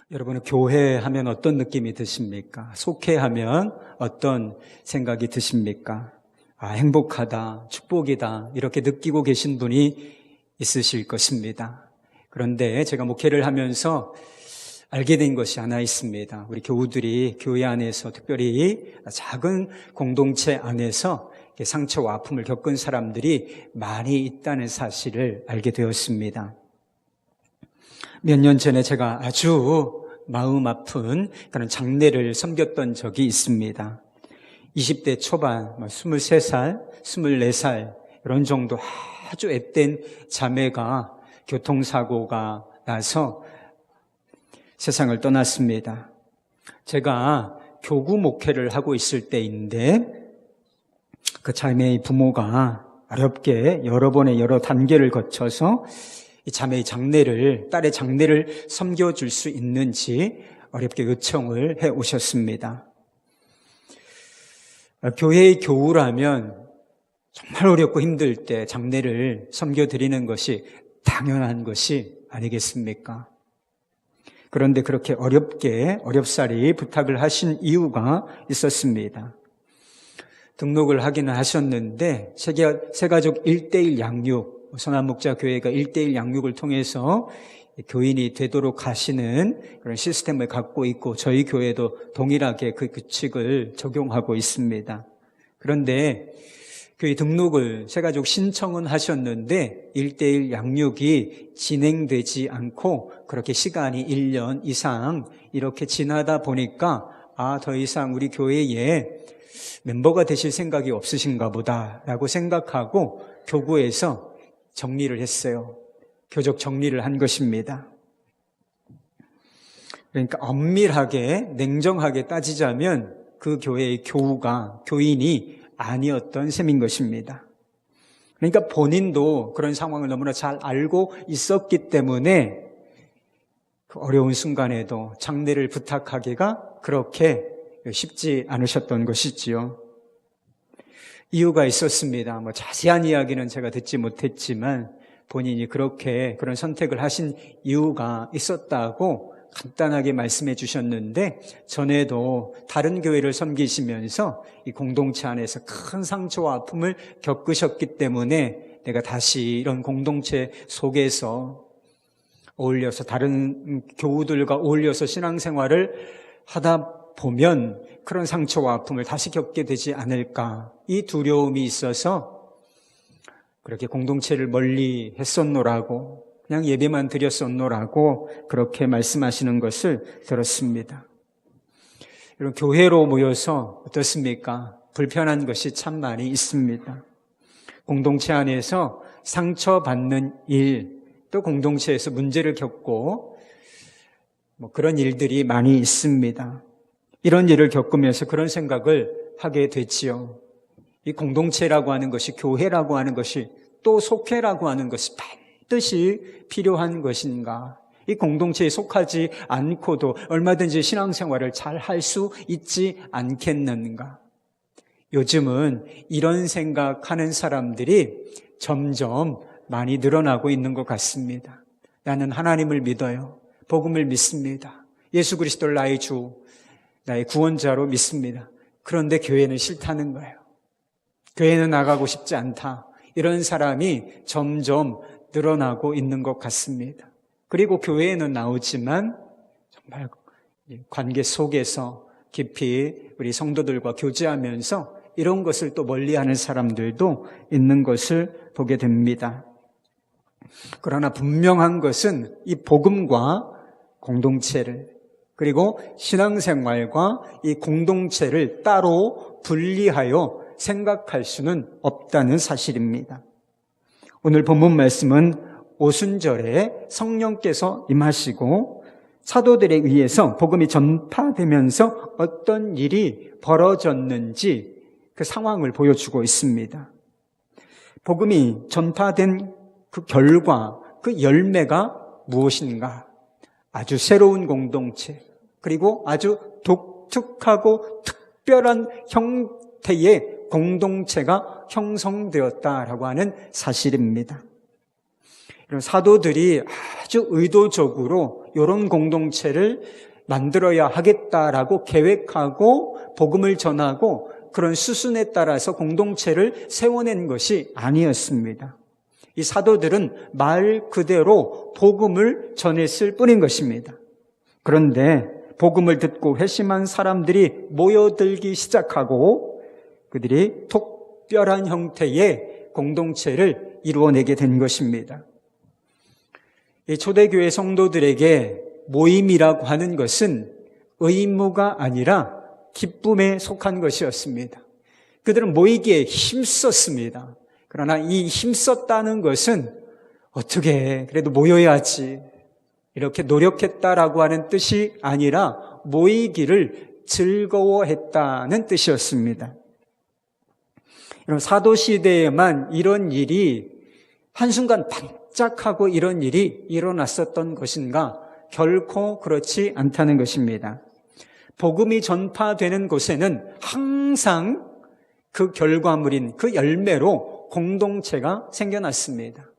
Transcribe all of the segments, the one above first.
여러분은 교회 하면 어떤 느낌이 드십니까? 속회하면 어떤 생각이 드십니까? 행복하다, 축복이다 이렇게 느끼고 계신 분이 있으실 것입니다. 그런데 제가 목회를 하면서 알게 된 것이 하나 있습니다. 우리 교우들이 교회 안에서 특별히 작은 공동체 안에서 상처와 아픔을 겪은 사람들이 많이 있다는 사실을 알게 되었습니다. 몇 년 전에 제가 아주 마음 아픈 그런 장례를 섬겼던 적이 있습니다. 20대 초반, 23살, 24살 이런 정도 아주 앳된 자매가 교통사고가 나서 세상을 떠났습니다. 제가 교구 목회를 하고 있을 때인데 그 자매의 부모가 어렵게 여러 번의 여러 단계를 거쳐서 이 자매의 장례를, 딸의 장례를 섬겨줄 수 있는지 어렵게 요청을 해 오셨습니다. 교회의 교우라면 정말 어렵고 힘들 때 장례를 섬겨드리는 것이 당연한 것이 아니겠습니까? 그런데 그렇게 어렵사리 부탁을 하신 이유가 있었습니다. 등록을 하기는 하셨는데 세가족 1:1 양육, 선한목자교회가 1:1 양육을 통해서 교인이 되도록 하시는 그런 시스템을 갖고 있고 저희 교회도 동일하게 그 규칙을 적용하고 있습니다. 그런데 교회 등록을 세가족 신청은 하셨는데 1:1 양육이 진행되지 않고 그렇게 시간이 1년 이상 이렇게 지나다 보니까 더 이상 우리 교회에 멤버가 되실 생각이 없으신가 보다라고 생각하고 교구에서 정리를 했어요. 교적 정리를 한 것입니다. 그러니까 엄밀하게 냉정하게 따지자면 그 교회의 교인이 아니었던 셈인 것입니다. 그러니까 본인도 그런 상황을 너무나 잘 알고 있었기 때문에 그 어려운 순간에도 장례를 부탁하기가 그렇게 쉽지 않으셨던 것이지요. 이유가 있었습니다. 자세한 이야기는 제가 듣지 못했지만 본인이 그런 선택을 하신 이유가 있었다고 간단하게 말씀해 주셨는데 전에도 다른 교회를 섬기시면서 이 공동체 안에서 큰 상처와 아픔을 겪으셨기 때문에 내가 다시 이런 공동체 속에서 어울려서 다른 교우들과 어울려서 신앙생활을 하다 보면 그런 상처와 아픔을 다시 겪게 되지 않을까 이 두려움이 있어서 그렇게 공동체를 멀리 했었노라고 그냥 예배만 드렸었노라고 그렇게 말씀하시는 것을 들었습니다. 여러분 교회로 모여서 어떻습니까? 불편한 것이 참 많이 있습니다. 공동체 안에서 상처받는 일, 또 공동체에서 문제를 겪고 그런 일들이 많이 있습니다. 이런 일을 겪으면서 그런 생각을 하게 되지요. 이 공동체라고 하는 것이 교회라고 하는 것이 또 속회라고 하는 것이 반드시 필요한 것인가? 이 공동체에 속하지 않고도 얼마든지 신앙생활을 잘 할 수 있지 않겠는가? 요즘은 이런 생각하는 사람들이 점점 많이 늘어나고 있는 것 같습니다. 나는 하나님을 믿어요. 복음을 믿습니다. 예수 그리스도를 나의 주, 나의 구원자로 믿습니다. 그런데 교회는 싫다는 거예요. 교회는 나가고 싶지 않다. 이런 사람이 점점 늘어나고 있는 것 같습니다. 그리고 교회에는 나오지만 정말 관계 속에서 깊이 우리 성도들과 교제하면서 이런 것을 또 멀리하는 사람들도 있는 것을 보게 됩니다. 그러나 분명한 것은 이 복음과 공동체를 그리고 신앙생활과 이 공동체를 따로 분리하여 생각할 수는 없다는 사실입니다. 오늘 본문 말씀은 오순절에 성령께서 임하시고 사도들에 의해서 복음이 전파되면서 어떤 일이 벌어졌는지 그 상황을 보여주고 있습니다. 복음이 전파된 그 결과, 그 열매가 무엇인가? 아주 새로운 공동체, 그리고 아주 독특하고 특별한 형태의 공동체가 형성되었다라고 하는 사실입니다. 이런 사도들이 아주 의도적으로 이런 공동체를 만들어야 하겠다라고 계획하고 복음을 전하고 그런 수순에 따라서 공동체를 세워낸 것이 아니었습니다. 이 사도들은 말 그대로 복음을 전했을 뿐인 것입니다. 그런데 복음을 듣고 회심한 사람들이 모여들기 시작하고 그들이 특별한 형태의 공동체를 이루어내게 된 것입니다. 이 초대교회 성도들에게 모임이라고 하는 것은 의무가 아니라 기쁨에 속한 것이었습니다. 그들은 모이기에 힘썼습니다. 그러나 이 힘썼다는 것은 어떻게 그래도 모여야지 이렇게 노력했다라고 하는 뜻이 아니라 모이기를 즐거워했다는 뜻이었습니다. 여러분, 사도시대에만 이런 일이 한순간 반짝하고 이런 일이 일어났었던 것인가? 결코 그렇지 않다는 것입니다. 복음이 전파되는 곳에는 항상 그 결과물인 그 열매로 공동체가 생겨났습니다.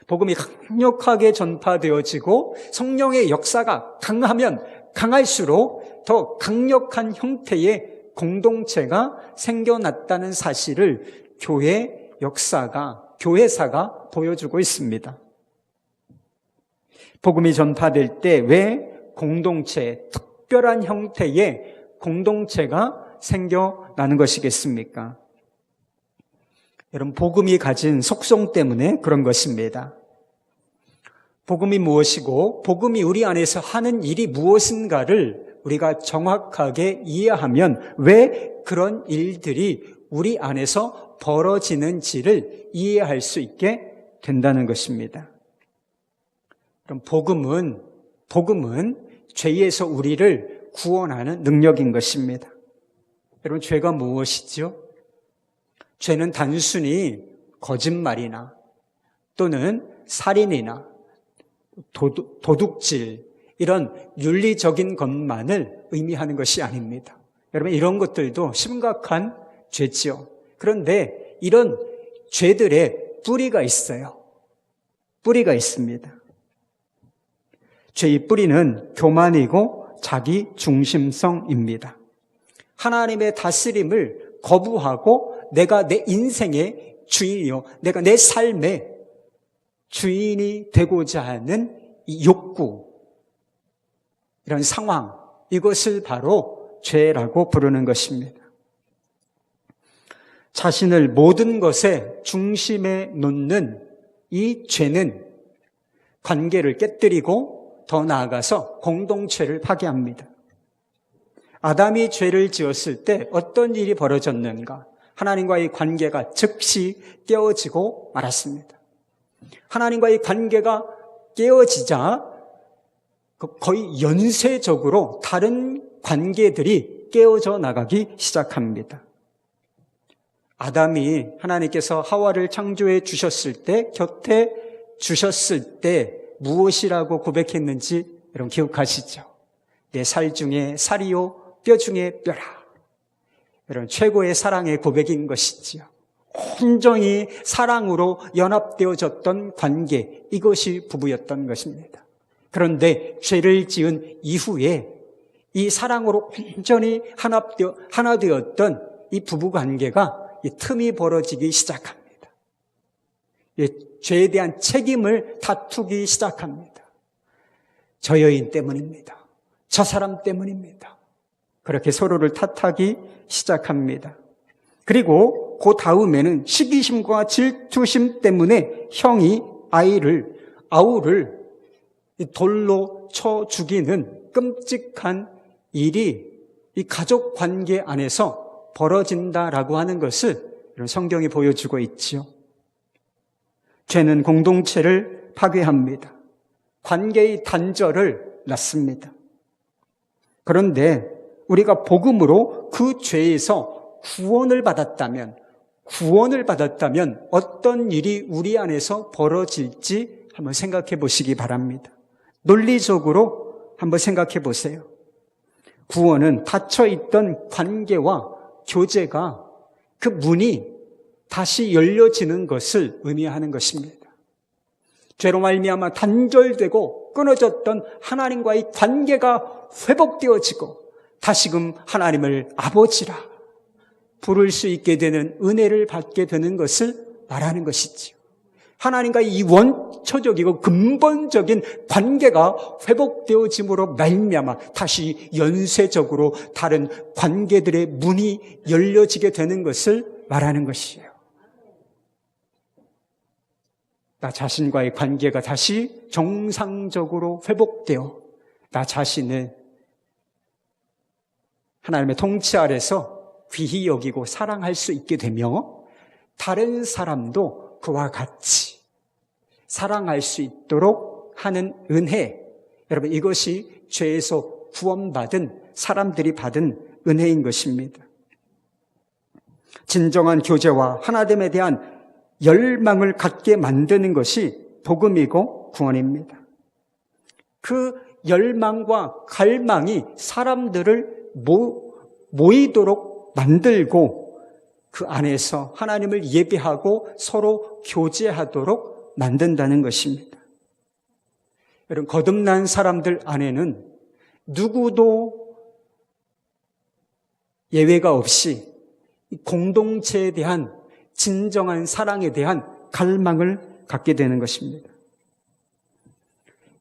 복음이 강력하게 전파되어지고 성령의 역사가 강하면 강할수록 더 강력한 형태의 공동체가 생겨났다는 사실을 교회 역사가, 교회사가 보여주고 있습니다. 복음이 전파될 때 왜 공동체, 특별한 형태의 공동체가 생겨나는 것이겠습니까? 여러분, 복음이 가진 속성 때문에 그런 것입니다. 복음이 무엇이고 복음이 우리 안에서 하는 일이 무엇인가를 우리가 정확하게 이해하면 왜 그런 일들이 우리 안에서 벌어지는지를 이해할 수 있게 된다는 것입니다. 그럼 복음은 죄에서 우리를 구원하는 능력인 것입니다. 여러분, 죄가 무엇이죠? 죄는 단순히 거짓말이나 또는 살인이나 도둑질 이런 윤리적인 것만을 의미하는 것이 아닙니다. 여러분, 이런 것들도 심각한 죄지요. 그런데 이런 죄들의 뿌리가 있어요. 뿌리가 있습니다. 죄의 뿌리는 교만이고 자기 중심성입니다. 하나님의 다스림을 거부하고 내가 내 인생의 주인이요, 내가 내 삶의 주인이 되고자 하는 이 욕구, 이런 상황, 이것을 바로 죄라고 부르는 것입니다. 자신을 모든 것의 중심에 놓는 이 죄는 관계를 깨뜨리고 더 나아가서 공동체를 파괴합니다. 아담이 죄를 지었을 때 어떤 일이 벌어졌는가? 하나님과의 관계가 즉시 깨어지고 말았습니다. 하나님과의 관계가 깨어지자 거의 연쇄적으로 다른 관계들이 깨어져 나가기 시작합니다. 아담이 하나님께서 하와를 창조해 주셨을 때, 곁에 주셨을 때 무엇이라고 고백했는지 여러분 기억하시죠? 내 살 중에 살이요, 뼈 중에 뼈라. 여러분, 최고의 사랑의 고백인 것이지요. 온전히 사랑으로 연합되어졌던 관계, 이것이 부부였던 것입니다. 그런데 죄를 지은 이후에 이 사랑으로 온전히 하나 되었던 이 부부 관계가 이 틈이 벌어지기 시작합니다. 죄에 대한 책임을 다투기 시작합니다. 저 여인 때문입니다. 저 사람 때문입니다. 그렇게 서로를 탓하기 시작합니다. 그리고 그 다음에는 시기심과 질투심 때문에 형이 아우를 돌로 쳐 죽이는 끔찍한 일이 이 가족 관계 안에서 벌어진다라고 하는 것을 성경이 보여주고 있지요. 죄는 공동체를 파괴합니다. 관계의 단절을 낳습니다. 그런데 우리가 복음으로 그 죄에서 구원을 받았다면 어떤 일이 우리 안에서 벌어질지 한번 생각해 보시기 바랍니다. 논리적으로 한번 생각해 보세요. 구원은 닫혀있던 관계와 교제가 그 문이 다시 열려지는 것을 의미하는 것입니다. 죄로 말미암아 단절되고 끊어졌던 하나님과의 관계가 회복되어지고 다시금 하나님을 아버지라 부를 수 있게 되는 은혜를 받게 되는 것을 말하는 것이지요. 하나님과 이 원초적이고 근본적인 관계가 회복되어짐으로 말미암아 다시 연쇄적으로 다른 관계들의 문이 열려지게 되는 것을 말하는 것이에요. 나 자신과의 관계가 다시 정상적으로 회복되어 나 자신을 하나님의 통치 아래서 귀히 여기고 사랑할 수 있게 되며 다른 사람도 그와 같이 사랑할 수 있도록 하는 은혜. 여러분, 이것이 죄에서 구원받은 사람들이 받은 은혜인 것입니다. 진정한 교제와 하나됨에 대한 열망을 갖게 만드는 것이 복음이고 구원입니다. 그 열망과 갈망이 사람들을 모이도록 만들고 그 안에서 하나님을 예배하고 서로 교제하도록 만든다는 것입니다. 여러분, 거듭난 사람들 안에는 누구도 예외가 없이 공동체에 대한 진정한 사랑에 대한 갈망을 갖게 되는 것입니다.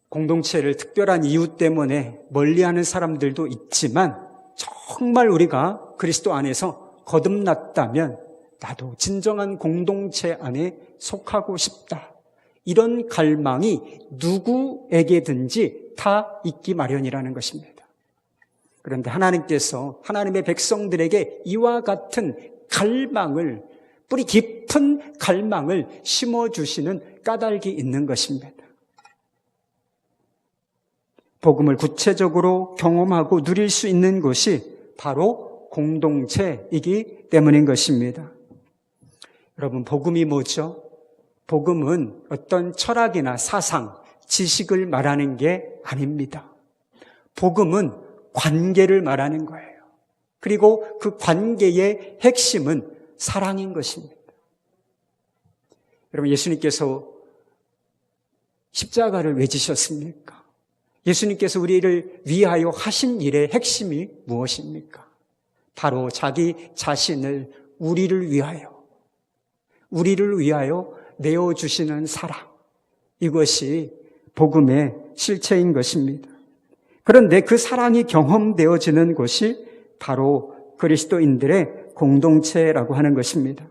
공동체를 특별한 이유 때문에 멀리하는 사람들도 있지만 정말 우리가 그리스도 안에서 거듭났다면 나도 진정한 공동체 안에 속하고 싶다. 이런 갈망이 누구에게든지 다 있기 마련이라는 것입니다. 그런데 하나님께서 하나님의 백성들에게 이와 같은 갈망을, 뿌리 깊은 갈망을 심어주시는 까닭이 있는 것입니다. 복음을 구체적으로 경험하고 누릴 수 있는 것이 바로 공동체이기 때문인 것입니다. 여러분, 복음이 뭐죠? 복음은 어떤 철학이나 사상, 지식을 말하는 게 아닙니다. 복음은 관계를 말하는 거예요. 그리고 그 관계의 핵심은 사랑인 것입니다. 여러분, 예수님께서 십자가를 왜 지셨습니까? 예수님께서 우리를 위하여 하신 일의 핵심이 무엇입니까? 바로 자기 자신을 우리를 위하여 내어주시는 사랑. 이것이 복음의 실체인 것입니다. 그런데 그 사랑이 경험되어지는 곳이 바로 그리스도인들의 공동체라고 하는 것입니다.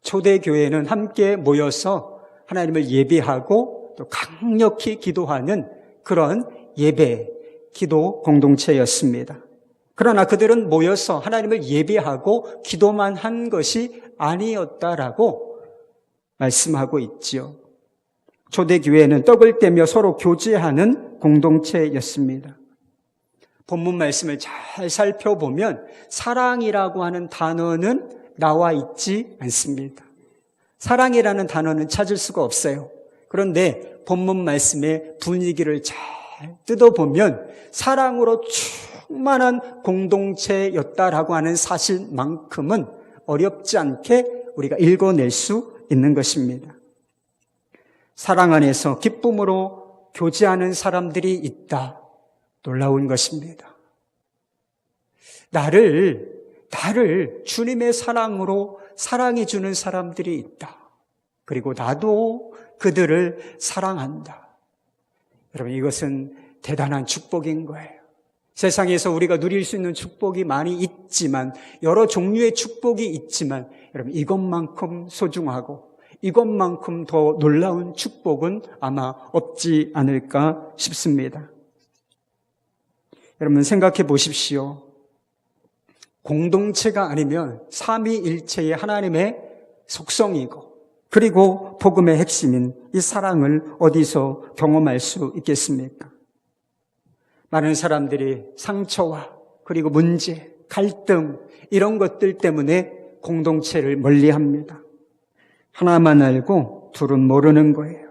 초대교회는 함께 모여서 하나님을 예배하고 또 강력히 기도하는 그런 예배, 기도 공동체였습니다. 그러나 그들은 모여서 하나님을 예배하고 기도만 한 것이 아니었다라고 말씀하고 있지요. 초대교회는 떡을 떼며 서로 교제하는 공동체였습니다. 본문 말씀을 잘 살펴보면 사랑이라고 하는 단어는 나와 있지 않습니다. 사랑이라는 단어는 찾을 수가 없어요. 그런데 본문 말씀의 분위기를 잘 뜯어보면 사랑으로 충만한 공동체였다라고 하는 사실만큼은 어렵지 않게 우리가 읽어낼 수 있는 것입니다. 사랑 안에서 기쁨으로 교제하는 사람들이 있다. 놀라운 것입니다. 나를 주님의 사랑으로 사랑해 주는 사람들이 있다. 그리고 나도 그들을 사랑한다. 여러분, 이것은 대단한 축복인 거예요. 세상에서 우리가 누릴 수 있는 축복이 많이 있지만, 여러 종류의 축복이 있지만, 여러분, 이것만큼 소중하고 이것만큼 더 놀라운 축복은 아마 없지 않을까 싶습니다. 여러분, 생각해 보십시오. 공동체가 아니면 삼위일체의 하나님의 속성이고, 그리고 복음의 핵심인 이 사랑을 어디서 경험할 수 있겠습니까? 많은 사람들이 상처와 그리고 문제, 갈등 이런 것들 때문에 공동체를 멀리합니다. 하나만 알고 둘은 모르는 거예요.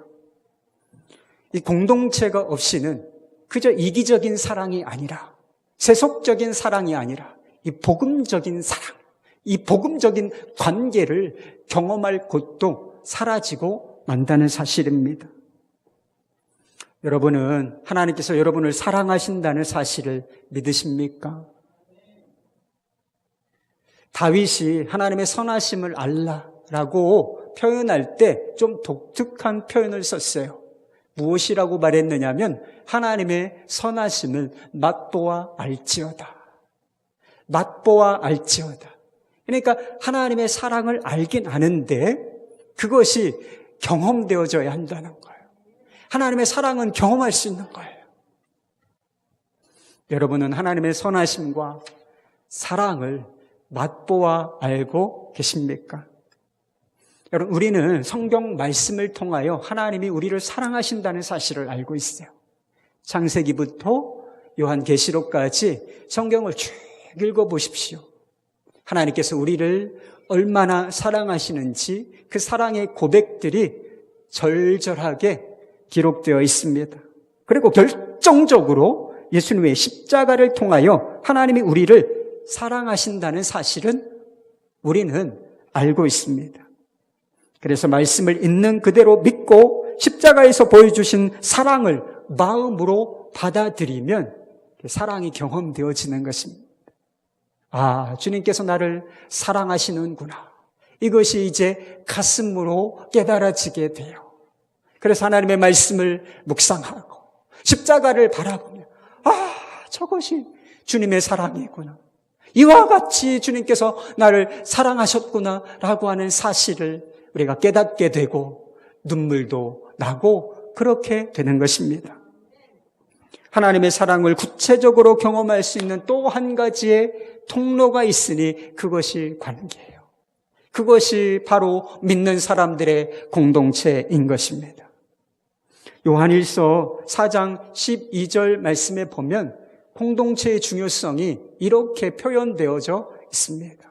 이 공동체가 없이는 그저 이기적인 사랑이 아니라, 세속적인 사랑이 아니라 이 복음적인 사랑, 이 복음적인 관계를 경험할 곳도 사라지고 만다는 사실입니다. 여러분은 하나님께서 여러분을 사랑하신다는 사실을 믿으십니까? 다윗이 하나님의 선하심을 알라라고 표현할 때 좀 독특한 표현을 썼어요. 무엇이라고 말했느냐면 하나님의 선하심을 맛보아 알지어다. 맛보아 알지어다. 그러니까 하나님의 사랑을 알긴 아는데 그것이 경험되어져야 한다는 거예요. 하나님의 사랑은 경험할 수 있는 거예요. 여러분은 하나님의 선하심과 사랑을 맛보아 알고 계십니까? 여러분, 우리는 성경 말씀을 통하여 하나님이 우리를 사랑하신다는 사실을 알고 있어요. 창세기부터 요한계시록까지 성경을 쭉 읽어보십시오. 하나님께서 우리를 얼마나 사랑하시는지 그 사랑의 고백들이 절절하게 기록되어 있습니다. 그리고 결정적으로 예수님의 십자가를 통하여 하나님이 우리를 사랑하신다는 사실은 우리는 알고 있습니다. 그래서 말씀을 있는 그대로 믿고 십자가에서 보여주신 사랑을 마음으로 받아들이면 사랑이 경험되어지는 것입니다. 아, 주님께서 나를 사랑하시는구나. 이것이 이제 가슴으로 깨달아지게 돼요. 그래서 하나님의 말씀을 묵상하고 십자가를 바라보며 아, 저것이 주님의 사랑이구나. 이와 같이 주님께서 나를 사랑하셨구나 라고 하는 사실을 우리가 깨닫게 되고 눈물도 나고 그렇게 되는 것입니다. 하나님의 사랑을 구체적으로 경험할 수 있는 또 한 가지의 통로가 있으니 그것이 관계예요. 그것이 바로 믿는 사람들의 공동체인 것입니다. 요한일서 4장 12절 말씀에 보면 공동체의 중요성이 이렇게 표현되어져 있습니다.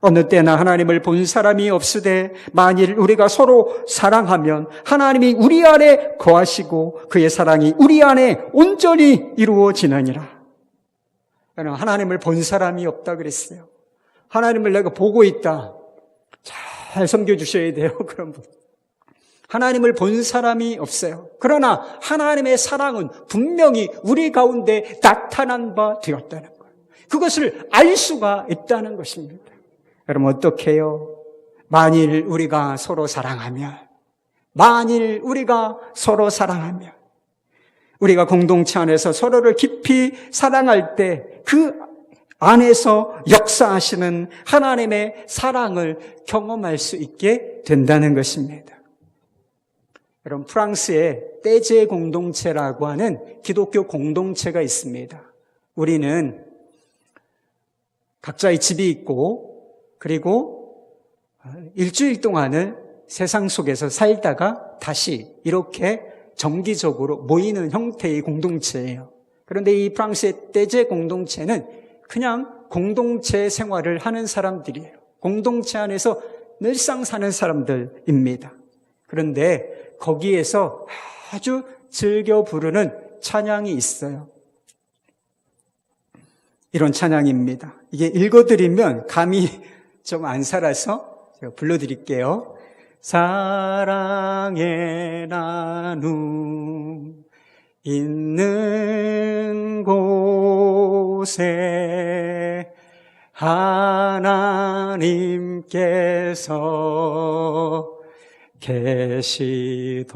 어느 때나 하나님을 본 사람이 없으되 만일 우리가 서로 사랑하면 하나님이 우리 안에 거하시고 그의 사랑이 우리 안에 온전히 이루어지느니라. 하나님을 본 사람이 없다 그랬어요. 하나님을 내가 보고 있다. 잘 섬겨주셔야 돼요. 그런 분. 하나님을 본 사람이 없어요. 그러나 하나님의 사랑은 분명히 우리 가운데 나타난 바 되었다는 거예요. 그것을 알 수가 있다는 것입니다. 여러분 어떻게 해요? 만일 우리가 서로 사랑하면 우리가 공동체 안에서 서로를 깊이 사랑할 때 그 안에서 역사하시는 하나님의 사랑을 경험할 수 있게 된다는 것입니다. 여러분 프랑스에 떼제 공동체라고 하는 기독교 공동체가 있습니다. 우리는 각자의 집이 있고 그리고 일주일 동안을 세상 속에서 살다가 다시 이렇게 정기적으로 모이는 형태의 공동체예요. 그런데 이 프랑스의 떼제 공동체는 그냥 공동체 생활을 하는 사람들이에요. 공동체 안에서 늘상 사는 사람들입니다. 그런데 거기에서 아주 즐겨 부르는 찬양이 있어요. 이런 찬양입니다. 이게 읽어드리면 감이 좀 안 살아서 제가 불러드릴게요. 사랑의 나눔 있는 곳에 하나님께서 계시도다.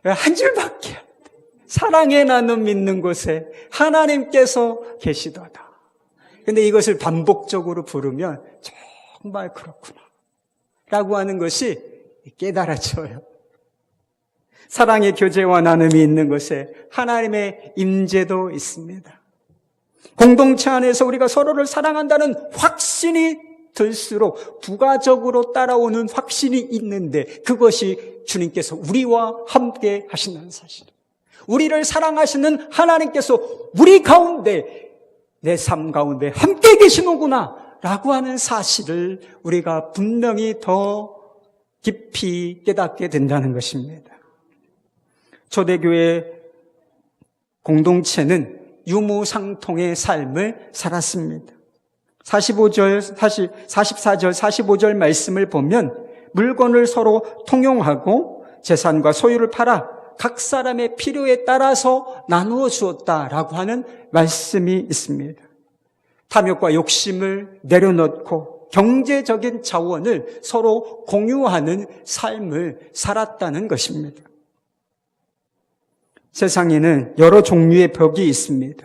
한 줄밖에 안 돼. 사랑의 나눔 있는 곳에 하나님께서 계시도다. 근데 이것을 반복적으로 부르면 정말 그렇구나 라고 하는 것이 깨달아져요. 사랑의 교제와 나눔이 있는 곳에 하나님의 임재도 있습니다. 공동체 안에서 우리가 서로를 사랑한다는 확신이 들수록 부가적으로 따라오는 확신이 있는데 그것이 주님께서 우리와 함께 하신다는 사실. 우리를 사랑하시는 하나님께서 우리 가운데 내 삶 가운데 함께 계시는구나 라고 하는 사실을 우리가 분명히 더 깊이 깨닫게 된다는 것입니다. 초대교회 공동체는 유무상통의 삶을 살았습니다. 44절, 45절 말씀을 보면 물건을 서로 통용하고 재산과 소유를 팔아 각 사람의 필요에 따라서 나누어 주었다라고 하는 말씀이 있습니다. 탐욕과 욕심을 내려놓고 경제적인 자원을 서로 공유하는 삶을 살았다는 것입니다. 세상에는 여러 종류의 벽이 있습니다.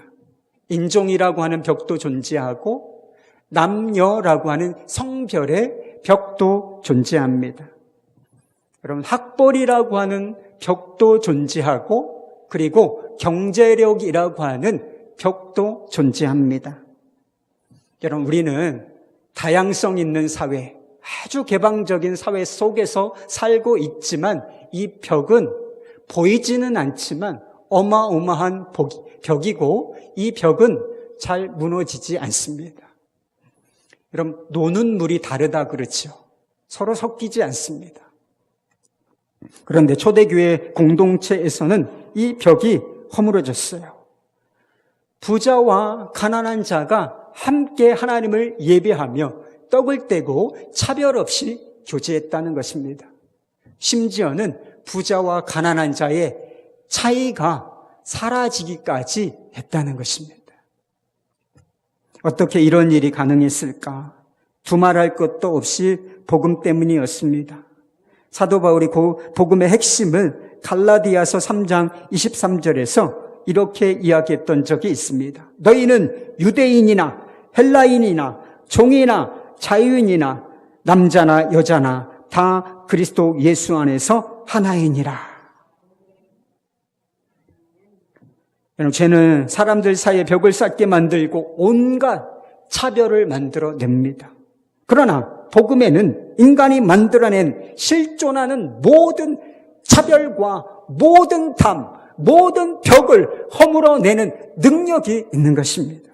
인종이라고 하는 벽도 존재하고 남녀라고 하는 성별의 벽도 존재합니다. 여러분, 학벌이라고 하는 벽도 존재하고 그리고 경제력이라고 하는 벽도 존재합니다. 여러분, 우리는 다양성 있는 사회, 아주 개방적인 사회 속에서 살고 있지만 이 벽은 보이지는 않지만 어마어마한 벽이고 이 벽은 잘 무너지지 않습니다. 여러분, 노는 물이 다르다 그렇죠. 서로 섞이지 않습니다. 그런데 초대교회 공동체에서는 이 벽이 허물어졌어요. 부자와 가난한 자가 함께 하나님을 예배하며 떡을 떼고 차별 없이 교제했다는 것입니다. 심지어는 부자와 가난한 자의 차이가 사라지기까지 했다는 것입니다. 어떻게 이런 일이 가능했을까? 두말할 것도 없이 복음 때문이었습니다. 사도 바울이 복음의 핵심을 갈라디아서 3장 23절에서 이렇게 이야기했던 적이 있습니다. 너희는 유대인이나 헬라인이나 종이나 자유인이나 남자나 여자나 다 그리스도 예수 안에서 하나이니라. 여러분, 죄는 사람들 사이에 벽을 쌓게 만들고 온갖 차별을 만들어냅니다. 그러나 복음에는 인간이 만들어낸 실존하는 모든 차별과 모든 담, 모든 벽을 허물어내는 능력이 있는 것입니다.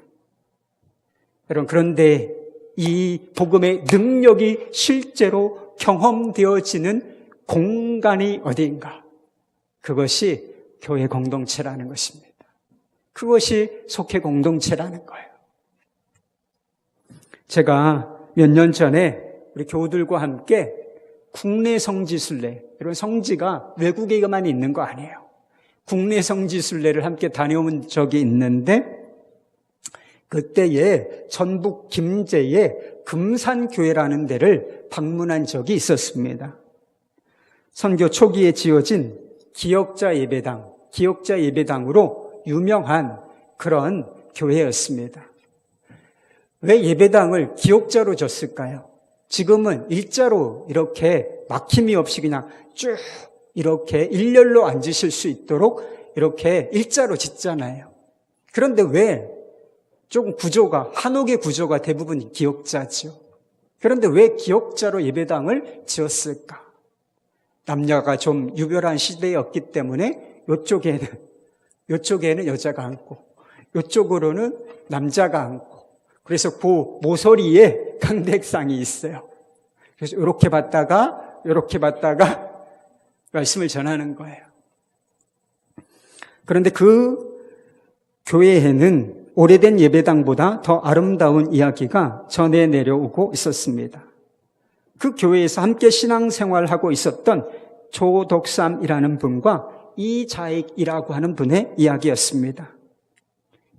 여러분, 그런데 이 복음의 능력이 실제로 경험되어지는 공간이 어디인가? 그것이 교회 공동체라는 것입니다. 그것이 속회 공동체라는 거예요. 제가 몇 년 전에 우리 교우들과 함께 국내 성지순례, 이런 성지가 외국에만 있는 거 아니에요. 국내 성지순례를 함께 다녀온 적이 있는데 그때에 전북 김제의 금산교회라는 데를 방문한 적이 있었습니다. 선교 초기에 지어진 기역자 예배당으로 유명한 그런 교회였습니다. 왜 예배당을 기역자로 졌을까요? 지금은 일자로 이렇게 막힘이 없이 그냥 쭉 이렇게 일렬로 앉으실 수 있도록 이렇게 일자로 짓잖아요. 그런데 왜 조금 구조가, 한옥의 구조가 대부분 기역자죠. 그런데 왜 기역자로 예배당을 지었을까? 남녀가 좀 유별한 시대였기 때문에 이쪽에는 여자가 앉고 이쪽으로는 남자가 앉고 그래서 그 모서리에 강백상이 있어요. 그래서 이렇게 봤다가 말씀을 전하는 거예요. 그런데 그 교회에는 오래된 예배당보다 더 아름다운 이야기가 전해 내려오고 있었습니다. 그 교회에서 함께 신앙생활하고 있었던 조덕삼이라는 분과 이자익이라고 하는 분의 이야기였습니다.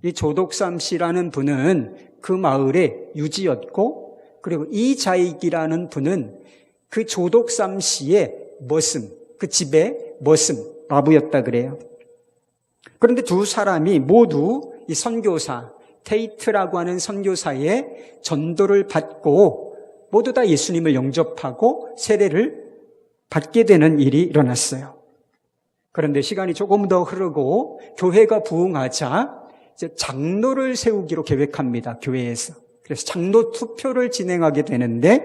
이 조덕삼 씨라는 분은 그 마을의 유지였고 그리고 이자익이라는 분은 그 조덕삼 씨의 머슴, 그 집의 머슴, 마부였다 그래요. 그런데 두 사람이 모두 이 선교사, 테이트라고 하는 선교사의 전도를 받고 모두 다 예수님을 영접하고 세례를 받게 되는 일이 일어났어요. 그런데 시간이 조금 더 흐르고 교회가 부흥하자 이제 장로를 세우기로 계획합니다. 교회에서. 그래서 장로 투표를 진행하게 되는데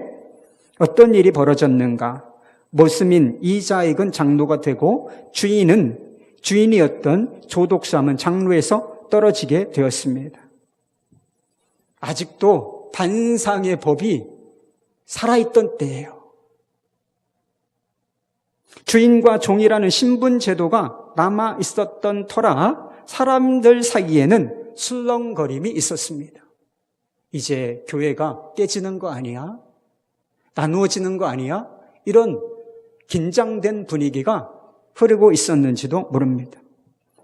어떤 일이 벌어졌는가? 머슴인 이자익은 장로가 되고 주인이었던 조독삼은 장로에서 떨어지게 되었습니다. 아직도 반상의 법이 살아있던 때예요. 주인과 종이라는 신분 제도가 남아 있었던 터라 사람들 사이에는 술렁거림이 있었습니다. 이제 교회가 깨지는 거 아니야? 나누어지는 거 아니야? 이런 긴장된 분위기가 흐르고 있었는지도 모릅니다.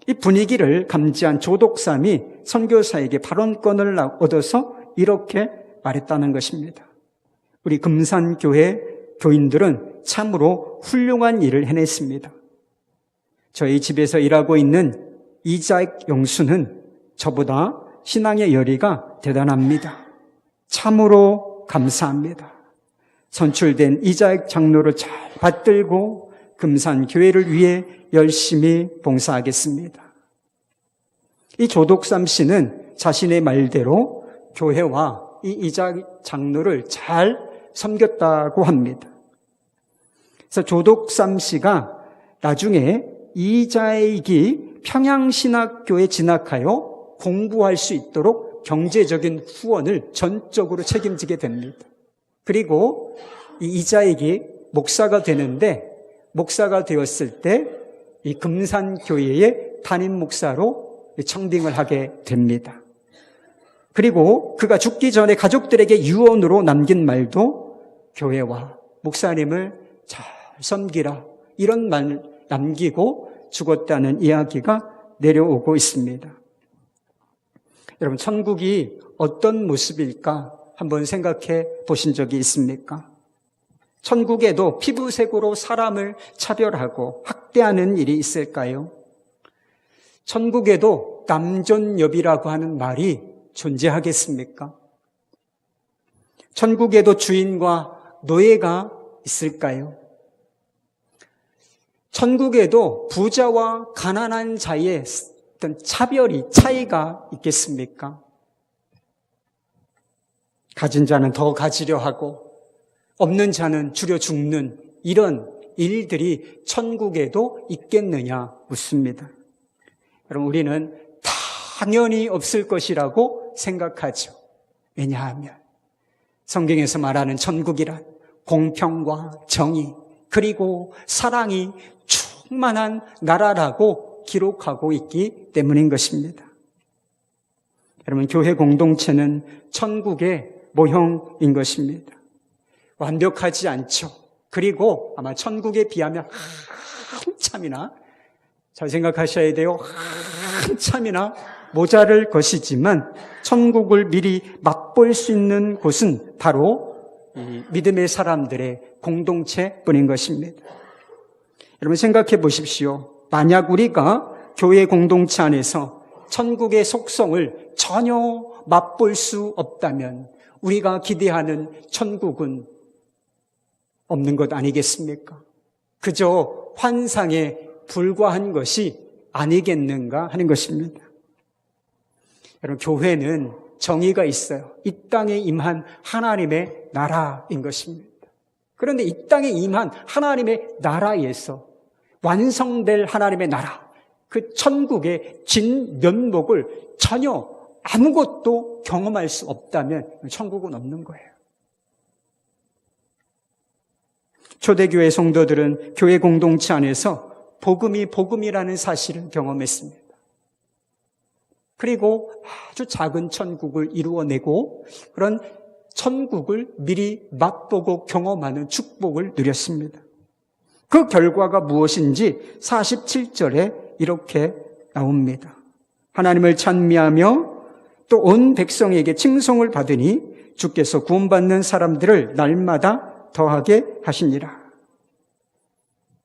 이 분위기를 감지한 조독삼이 선교사에게 발언권을 얻어서 이렇게 말했다는 것입니다. 우리 금산교회 교인들은 참으로 훌륭한 일을 해냈습니다. 저희 집에서 일하고 있는 이자익 영수는 저보다 신앙의 열의가 대단합니다. 참으로 감사합니다. 선출된 이자익 장로를 잘 받들고 금산교회를 위해 열심히 봉사하겠습니다. 이 조독삼 씨는 자신의 말대로 교회와 이 이자익 장로를 잘 섬겼다고 합니다. 그래서 조독삼 씨가 나중에 이자익이 평양신학교에 진학하여 공부할 수 있도록 경제적인 후원을 전적으로 책임지게 됩니다. 그리고 이 이자익이 목사가 되는데, 목사가 되었을 때 이 금산교회의 담임 목사로 청빙을 하게 됩니다. 그리고 그가 죽기 전에 가족들에게 유언으로 남긴 말도 교회와 목사님을 잘 섬기라, 이런 말 남기고 죽었다는 이야기가 내려오고 있습니다. 여러분, 천국이 어떤 모습일까 한번 생각해 보신 적이 있습니까? 천국에도 피부색으로 사람을 차별하고 학대하는 일이 있을까요? 천국에도 남존여비라고 하는 말이 존재하겠습니까? 천국에도 주인과 노예가 있을까요? 천국에도 부자와 가난한 자의 어떤 차이가 있겠습니까? 가진 자는 더 가지려 하고 없는 자는 줄여 죽는 이런 일들이 천국에도 있겠느냐 묻습니다. 여러분, 우리는 당연히 없을 것이라고 생각하죠. 왜냐하면 성경에서 말하는 천국이란 공평과 정의 그리고 사랑이 충만한 나라라고 기록하고 있기 때문인 것입니다. 여러분, 교회 공동체는 천국의 모형인 것입니다. 완벽하지 않죠. 그리고 아마 천국에 비하면 한참이나, 잘 생각하셔야 돼요, 한참이나 모자랄 것이지만 천국을 미리 맛볼 수 있는 곳은 바로 이 믿음의 사람들의 공동체뿐인 것입니다. 여러분, 생각해 보십시오. 만약 우리가 교회 공동체 안에서 천국의 속성을 전혀 맛볼 수 없다면 우리가 기대하는 천국은 없는 것 아니겠습니까? 그저 환상에 불과한 것이 아니겠는가 하는 것입니다. 여러분, 교회는 정의가 있어요. 이 땅에 임한 하나님의 나라인 것입니다. 그런데 이 땅에 임한 하나님의 나라에서 완성될 하나님의 나라, 그 천국의 진면목을 전혀 아무것도 경험할 수 없다면 천국은 없는 거예요. 초대교회 성도들은 교회 공동체 안에서 복음이 복음이라는 사실을 경험했습니다. 그리고 아주 작은 천국을 이루어내고 그런 천국을 미리 맛보고 경험하는 축복을 누렸습니다. 그 결과가 무엇인지 47절에 이렇게 나옵니다. 하나님을 찬미하며 또 온 백성에게 칭송을 받으니 주께서 구원받는 사람들을 날마다 더하게 하시니라.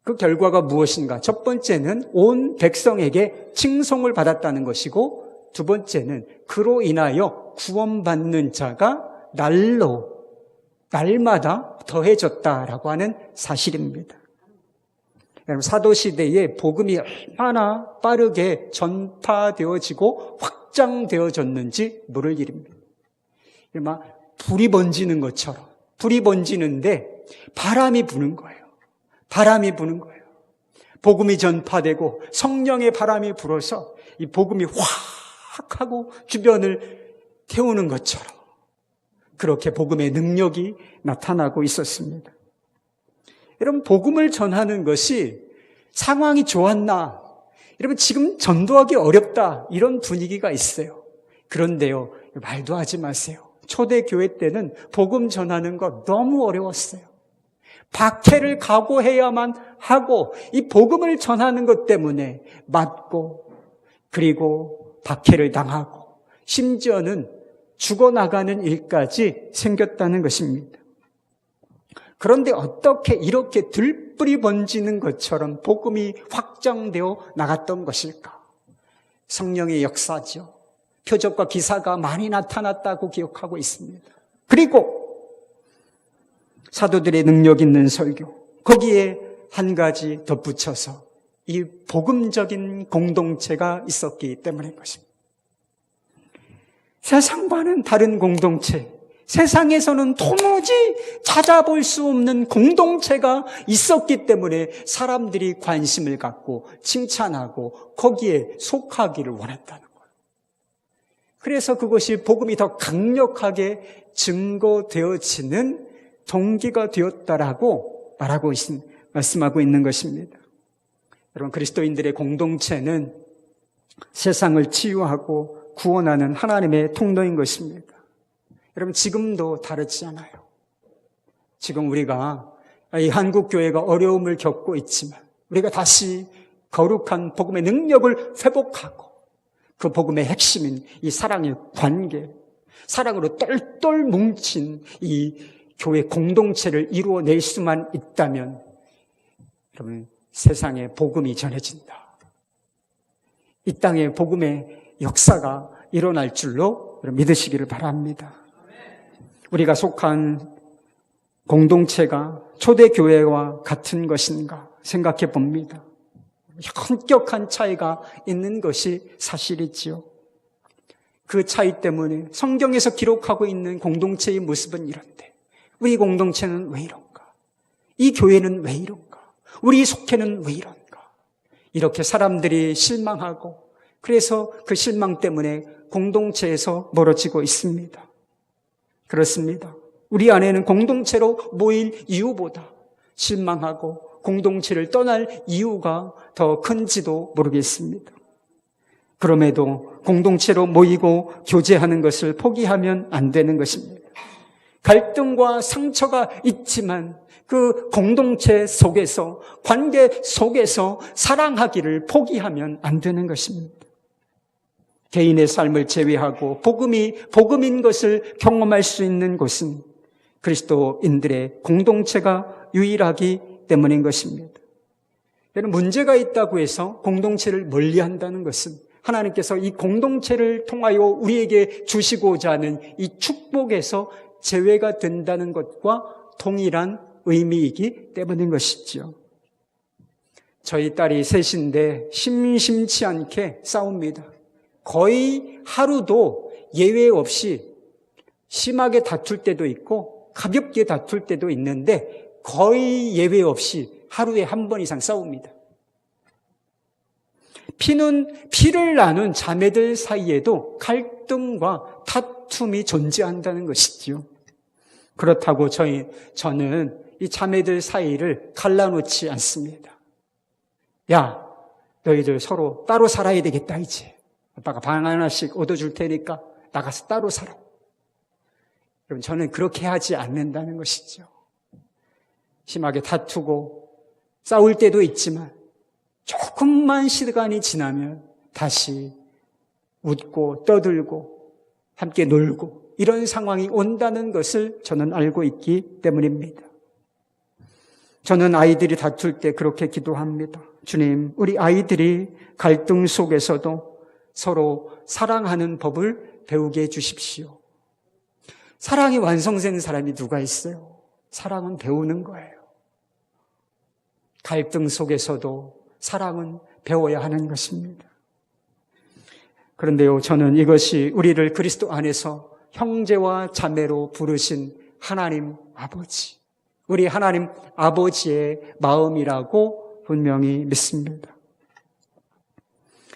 그 결과가 무엇인가? 첫 번째는 온 백성에게 칭송을 받았다는 것이고, 두 번째는 그로 인하여 구원받는 자가 날마다 더해졌다라고 하는 사실입니다. 여러분, 사도시대에 복음이 얼마나 빠르게 전파되어지고 확장되어졌는지 모를 일입니다. 막 불이 번지는 것처럼, 불이 번지는데 바람이 부는 거예요. 바람이 부는 거예요. 복음이 전파되고 성령의 바람이 불어서 이 복음이 확 하고 주변을 태우는 것처럼 그렇게 복음의 능력이 나타나고 있었습니다. 여러분, 복음을 전하는 것이 상황이 좋았나? 여러분, 지금 전도하기 어렵다, 이런 분위기가 있어요. 그런데요, 말도 하지 마세요. 초대교회 때는 복음 전하는 거 너무 어려웠어요. 박해를 각오해야만 하고 이 복음을 전하는 것 때문에 맞고 그리고 박해를 당하고 심지어는 죽어나가는 일까지 생겼다는 것입니다. 그런데 어떻게 이렇게 들불이 번지는 것처럼 복음이 확장되어 나갔던 것일까? 성령의 역사죠. 표적과 기사가 많이 나타났다고 기억하고 있습니다. 그리고 사도들의 능력 있는 설교, 거기에 한 가지 덧붙여서 이 복음적인 공동체가 있었기 때문인 것입니다. 세상과는 다른 공동체, 세상에서는 도무지 찾아볼 수 없는 공동체가 있었기 때문에 사람들이 관심을 갖고 칭찬하고 거기에 속하기를 원했다는 거예요. 그래서 그것이 복음이 더 강력하게 증거되어지는 동기가 되었다라고 말씀하고 있는 것입니다. 여러분, 그리스도인들의 공동체는 세상을 치유하고 구원하는 하나님의 통로인 것입니다. 여러분, 지금도 다르지 않아요. 지금 우리가 이 한국 교회가 어려움을 겪고 있지만 우리가 다시 거룩한 복음의 능력을 회복하고 그 복음의 핵심인 이 사랑의 관계, 사랑으로 똘똘 뭉친 이 교회 공동체를 이루어낼 수만 있다면 여러분, 세상에 복음이 전해진다. 이 땅에 복음의 역사가 일어날 줄로 믿으시기를 바랍니다. 우리가 속한 공동체가 초대교회와 같은 것인가 생각해 봅니다. 현격한 차이가 있는 것이 사실이지요. 그 차이 때문에 성경에서 기록하고 있는 공동체의 모습은 이런데 우리 공동체는 왜 이런가? 이 교회는 왜 이런가? 우리 속회는 왜 이런가? 이렇게 사람들이 실망하고 그래서 그 실망 때문에 공동체에서 멀어지고 있습니다. 그렇습니다. 우리 안에는 공동체로 모일 이유보다 실망하고 공동체를 떠날 이유가 더 큰지도 모르겠습니다. 그럼에도 공동체로 모이고 교제하는 것을 포기하면 안 되는 것입니다. 갈등과 상처가 있지만 그 공동체 속에서, 관계 속에서 사랑하기를 포기하면 안 되는 것입니다. 개인의 삶을 제외하고 복음인 것을 경험할 수 있는 곳은 그리스도인들의 공동체가 유일하기 때문인 것입니다. 여러분, 문제가 있다고 해서 공동체를 멀리한다는 것은 하나님께서 이 공동체를 통하여 우리에게 주시고자 하는 이 축복에서 제외가 된다는 것과 동일한 의미이기 때문인 것이죠. 저희 딸이 셋인데 심심치 않게 싸웁니다. 거의 하루도 예외 없이 심하게 다툴 때도 있고 가볍게 다툴 때도 있는데 거의 예외 없이 하루에 한 번 이상 싸웁니다. 피를 나눈 자매들 사이에도 갈등과 다툼이 존재한다는 것이지요. 그렇다고 저는 이 자매들 사이를 갈라놓지 않습니다. 야, 너희들 서로 따로 살아야 되겠다 이제. 아빠가 방 하나씩 얻어줄 테니까 나가서 따로 살아. 여러분, 저는 그렇게 하지 않는다는 것이죠. 심하게 다투고 싸울 때도 있지만 조금만 시간이 지나면 다시 웃고 떠들고 함께 놀고 이런 상황이 온다는 것을 저는 알고 있기 때문입니다. 저는 아이들이 다툴 때 그렇게 기도합니다. 주님, 우리 아이들이 갈등 속에서도 서로 사랑하는 법을 배우게 해주십시오. 사랑이 완성된 사람이 누가 있어요? 사랑은 배우는 거예요. 갈등 속에서도 사랑은 배워야 하는 것입니다. 그런데요, 저는 이것이 우리를 그리스도 안에서 형제와 자매로 부르신 하나님 아버지, 우리 하나님 아버지의 마음이라고 분명히 믿습니다.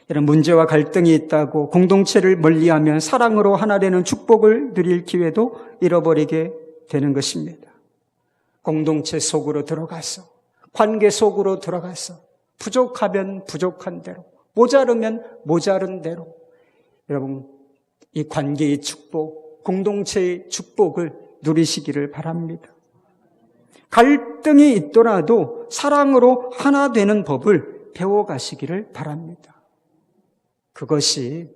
이런 문제와 갈등이 있다고 공동체를 멀리하면 사랑으로 하나 되는 축복을 누릴 기회도 잃어버리게 되는 것입니다. 공동체 속으로 들어가서, 관계 속으로 들어가서 부족하면 부족한 대로, 모자르면 모자른 대로 여러분, 이 관계의 축복, 공동체의 축복을 누리시기를 바랍니다. 갈등이 있더라도 사랑으로 하나 되는 법을 배워가시기를 바랍니다. 그것이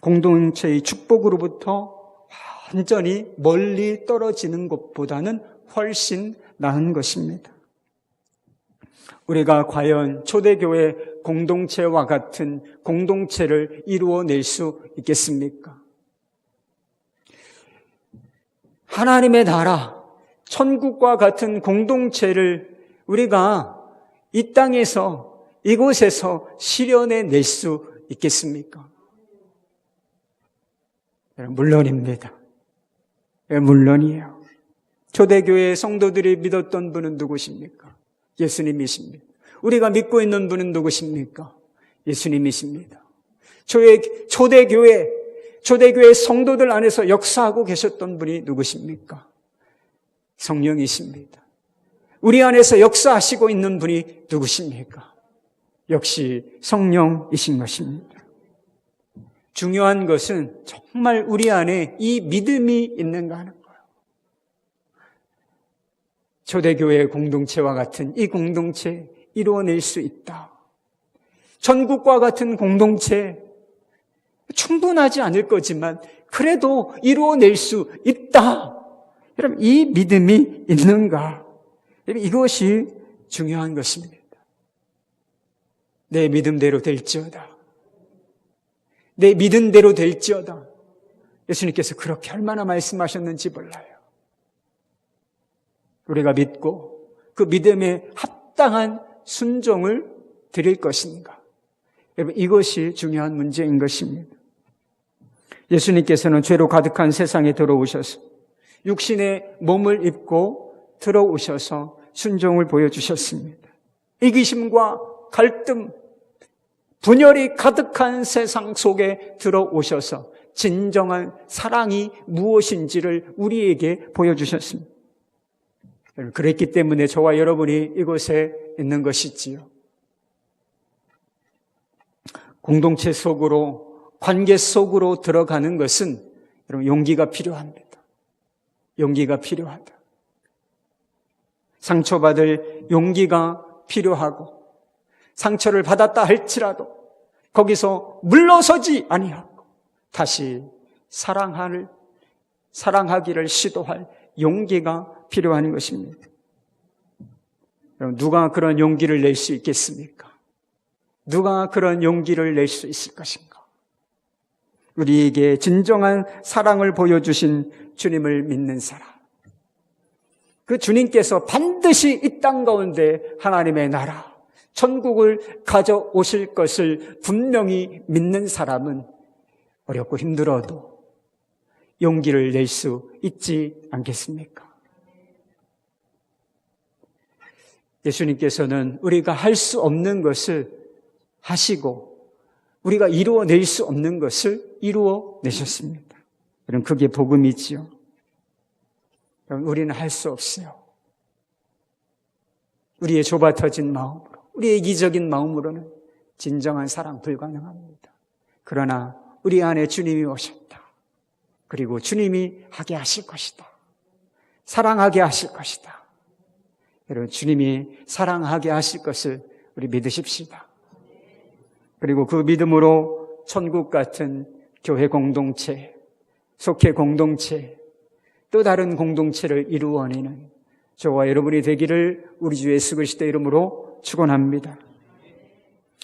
공동체의 축복으로부터 완전히 멀리 떨어지는 것보다는 훨씬 나은 것입니다. 우리가 과연 초대교회 공동체와 같은 공동체를 이루어낼 수 있겠습니까? 하나님의 나라, 천국과 같은 공동체를 우리가 이 땅에서, 이곳에서 실현해낼 수 있겠습니까? 물론입니다. 물론이에요. 초대교회 성도들이 믿었던 분은 누구십니까? 예수님이십니다. 우리가 믿고 있는 분은 누구십니까? 예수님이십니다. 초대교회 성도들 안에서 역사하고 계셨던 분이 누구십니까? 성령이십니다. 우리 안에서 역사하시고 있는 분이 누구십니까? 역시 성령이신 것입니다. 중요한 것은 정말 우리 안에 이 믿음이 있는가 하는 거예요. 초대교회 공동체와 같은 이 공동체 이루어낼 수 있다. 전국과 같은 공동체 충분하지 않을 거지만 그래도 이루어낼 수 있다. 여러분, 이 믿음이 있는가? 여러분, 이것이 중요한 것입니다. 내 믿음대로 될지어다. 내 믿음대로 될지어다. 예수님께서 그렇게 얼마나 말씀하셨는지 몰라요. 우리가 믿고 그 믿음에 합당한 순종을 드릴 것인가? 여러분, 이것이 중요한 문제인 것입니다. 예수님께서는 죄로 가득한 세상에 들어오셔서 육신의 몸을 입고 들어오셔서 순종을 보여주셨습니다. 이기심과 갈등, 분열이 가득한 세상 속에 들어오셔서 진정한 사랑이 무엇인지를 우리에게 보여주셨습니다. 그랬기 때문에 저와 여러분이 이곳에 있는 것이지요. 공동체 속으로, 관계 속으로 들어가는 것은 여러분 용기가 필요합니다. 용기가 필요하다. 상처받을 용기가 필요하고 상처를 받았다 할지라도 거기서 물러서지 아니하고 다시 사랑하기를 시도할 용기가 필요한 것입니다. 누가 그런 용기를 낼 수 있겠습니까? 누가 그런 용기를 낼 수 있을 것인가? 우리에게 진정한 사랑을 보여주신 주님을 믿는 사람. 그 주님께서 반드시 이 땅 가운데 하나님의 나라, 천국을 가져오실 것을 분명히 믿는 사람은 어렵고 힘들어도 용기를 낼 수 있지 않겠습니까? 예수님께서는 우리가 할 수 없는 것을 하시고 우리가 이루어낼 수 없는 것을 이루어내셨습니다. 여러분, 그게 복음이지요. 여러분, 우리는 할 수 없어요. 우리의 좁아터진 마음으로, 우리의 이기적인 마음으로는 진정한 사랑 불가능합니다. 그러나 우리 안에 주님이 오셨다. 그리고 주님이 하게 하실 것이다. 사랑하게 하실 것이다. 여러분, 주님이 사랑하게 하실 것을 우리 믿으십시다. 그리고 그 믿음으로 천국 같은 교회 공동체, 속회 공동체, 또 다른 공동체를 이루어내는 저와 여러분이 되기를 우리 주 예수 그리스도의 이름으로 축원합니다.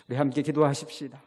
우리 함께 기도하십시다.